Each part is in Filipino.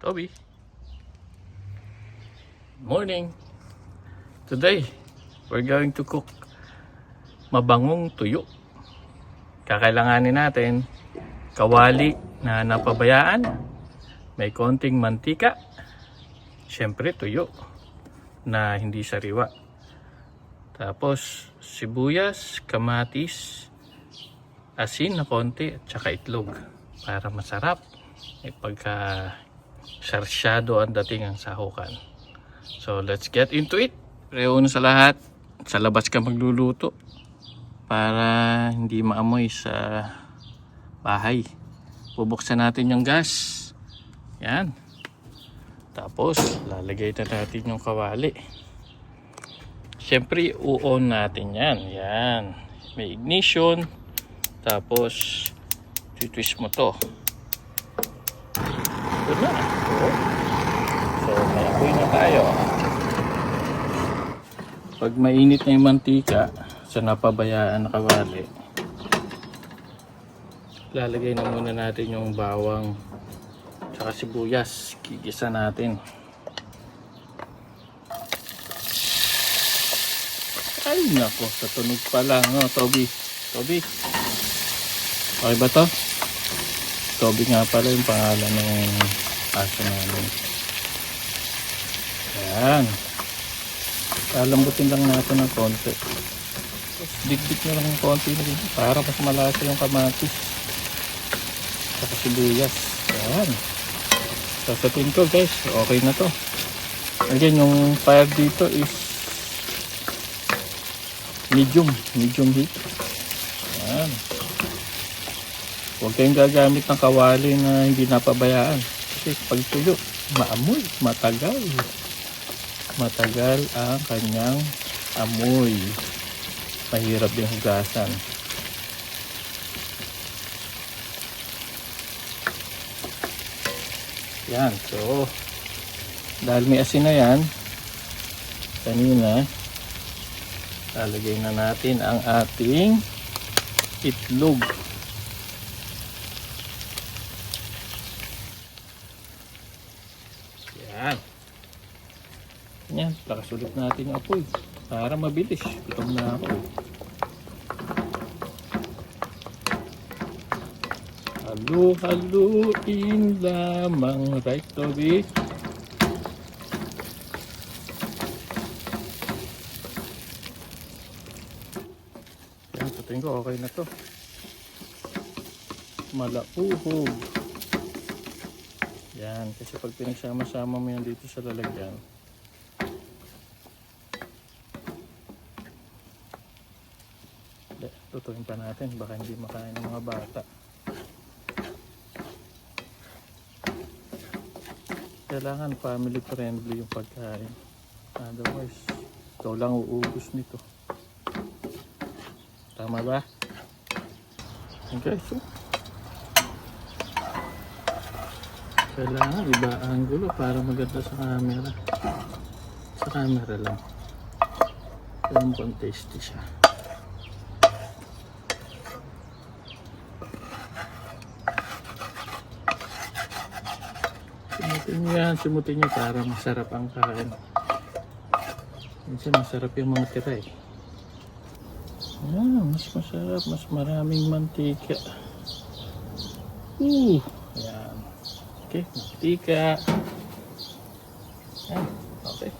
Toby. Morning. Today, we're going to cook mabangong tuyo. Kakailanganin natin kawali na napabayaan, may konting mantika, syempre tuyo na hindi sariwa. Tapos sibuyas, kamatis, asin na konti at saka itlog para masarap. May pagka sarsyado ang dating ang sahukan. So let's get into it. Pero una sa lahat, sa labas ka magluluto para hindi maamoy sa bahay. Bubuksan natin yung gas. Yan. Tapos lalagay na natin yung kawali. Siyempre u-on natin yan. Yan. May ignition. Tapos twist mo to. Ito na. So may apoy na tayo. Pag mainit na yung mantika sa napabayaan na kawali, lalagay na muna natin yung bawang tsaka sibuyas. Gigisa natin. Ay nako, sa tunog pa lang, no, Toby. Okay ba to? Toby nga pala yung pangalan ng aso namin. Ayan. Lalambutin lang natin ng konti. Dikdik na lang ng konti na dito para mas malasa yung kamatis saka sibuyas. Ayan. Sasatin ko guys. Okay na to. Again, yung fire dito is medium heat. Ayan. Huwag kayong gagamit ng kawali na hindi napabayaan. Kasi pag tuyo, maamoy, matagal ang kanyang amoy. Mahirap din hugasan. Yan, so dahil may asin na yan kanina, lalagay na natin ang ating itlog. Yan, lakas ulit natin yung apoy para mabilis. Gutom na ako. Halu-haluin lamang, right, Toby? Yan, sa tingin ko okay na to. Malauhog. Yan, kasi pag pinagsama-sama mo yan dito sa lalagyan, tutuin pa natin, baka hindi makain ng mga bata. Kailangan family friendly yung pagkain, otherwise ikaw lang uubos nito. Tama ba? Okay, so kailangan iba ang gulo para maganda sa camera. Sa camera lang yung pang tasty siya. Simutin nyo para masarap ang kain. Minsan masarap yung mga tira eh. Ayan, mas masarap, mas maraming mantika. Ayan. Okay, mantika. Ayan, okay.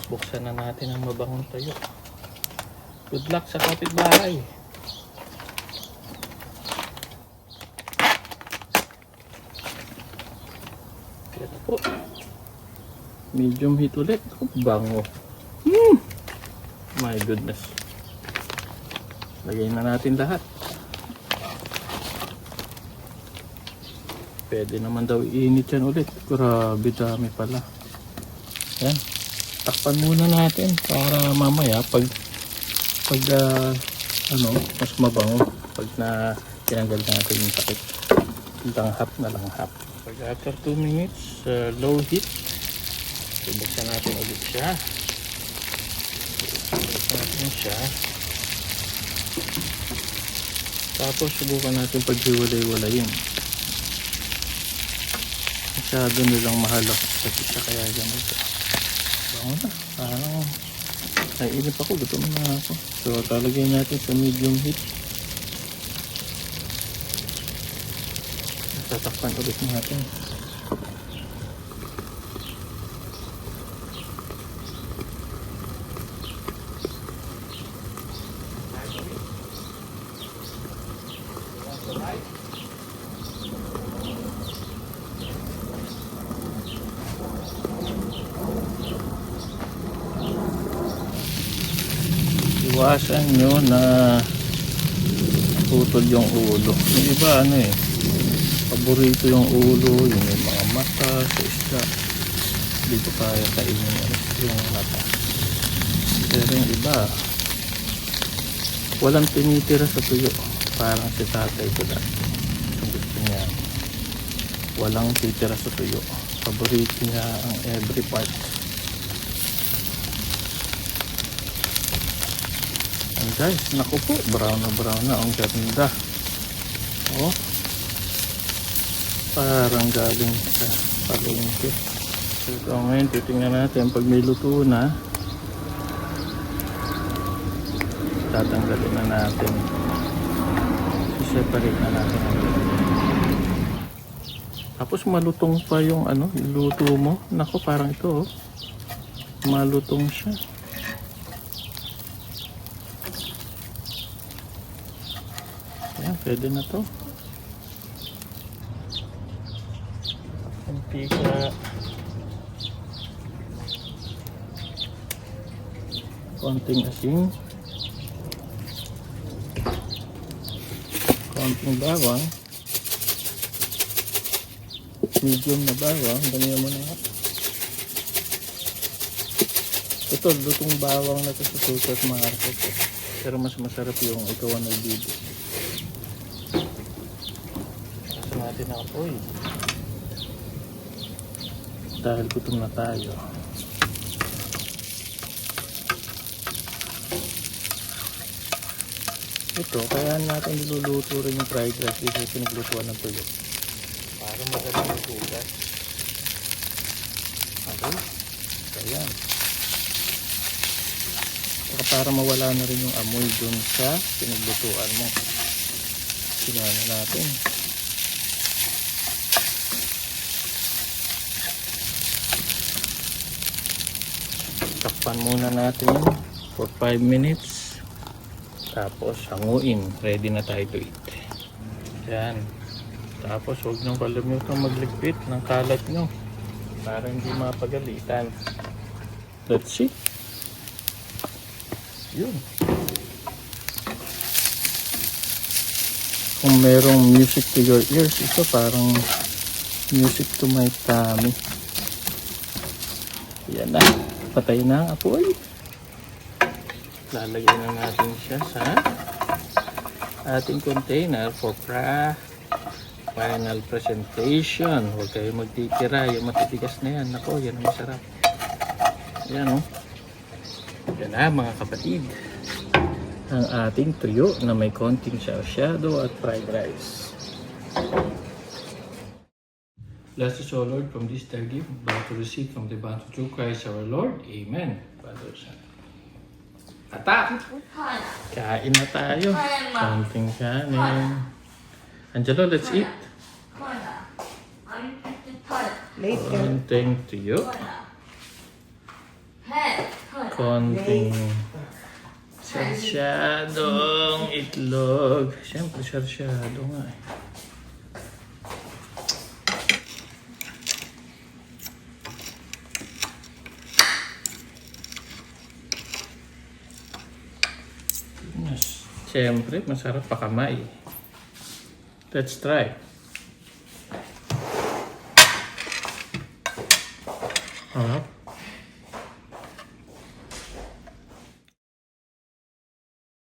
Buksan na natin ang mabangong tuyo. Good luck sa kapitbahay. Ito po. Medium heat ulit. Bango. My goodness. Lagay na natin lahat. Pwede naman daw iinit yan ulit. Grabe dami pala. Yan. Takpan muna natin para mamaya pag mas mabango pag na tinanggal natin yung takip. Langhap na langhap. Pag after 2 minutes, low heat, bubuksan natin ulit siya. Bubuksan natin siya. Tapos subukan natin paghiwalay-walayin. masyado nilang mahal ako sa pizza kaya ganito. Bango na. Parang naiinip ako. Gutom na ako. So talagay natin sa medium heat. Tatakpan ulit natin. Iwasan nyo na putol yung ulo. Yung iba ano eh, paborito yung ulo, yung may mga mata sa isda. Hindi ko kaya kainin yung mata. Pero yung iba, walang tinitira sa tuyo. Parang si tatay ko dati. Kung gusto niya, walang titira sa tuyo. Paborito niya ang every part. And guys, naku po, brown na. Ang ganda. Oh, parang galing sa palengke. So ngayon, titingnan natin pag may luto na. Tatanggalin na natin. I-separate na natin. Tapos malutong pa yung ano, luto mo. Naku, parang ito oh. Malutong siya. Ayan, pwede na to. Mantika. Konting asin. Konting bawang. Medium na bawang. Damihan mo na nga. Ito, lutong bawang na ito sa sukat market. Pero mas masarap yung ikaw ang nagbibi. Kasi natin ang apoy. Dahil gutom na tayo. Ito, kaya natin niluluto rin yung fried rice kasi pinaglutuan ng tuyo. Para magaling magugas. Okay? So, ayan. Saka para mawala na rin yung amoy dun sa pinaglutuan mo. Sinana natin. Takpan muna natin for 5 minutes. Tapos hanguin. Ready na tayo to eat. Yan. Tapos huwag nyo kalimutan magligpit ng kalat nyo. Para hindi mapagalitan. Let's see. Yun. Kung merong music to your ears, ito parang music to my tummy. Yan na. Patay na ang apoy. Lalagyan na natin siya sa ating container for final presentation. Huwag kayo magtitira. Yung matitigas na yan. Ako, yan ang masarap. Yan o. Yan na mga kapatid. Ang ating tuyo na may konting shadow at fried rice. Bless us, O Lord, from this thy gift, bow to receive from the bounty through Christ our Lord. Amen. Father, Son. Atak! Kain na tayo. Konting kanin. Angelo, let's eat. Konting tuyo. Konting sarsyadong itlog. Siyempre, sarsyado nga eh. Siyempre, masarap pa kamay. Let's try. Harap.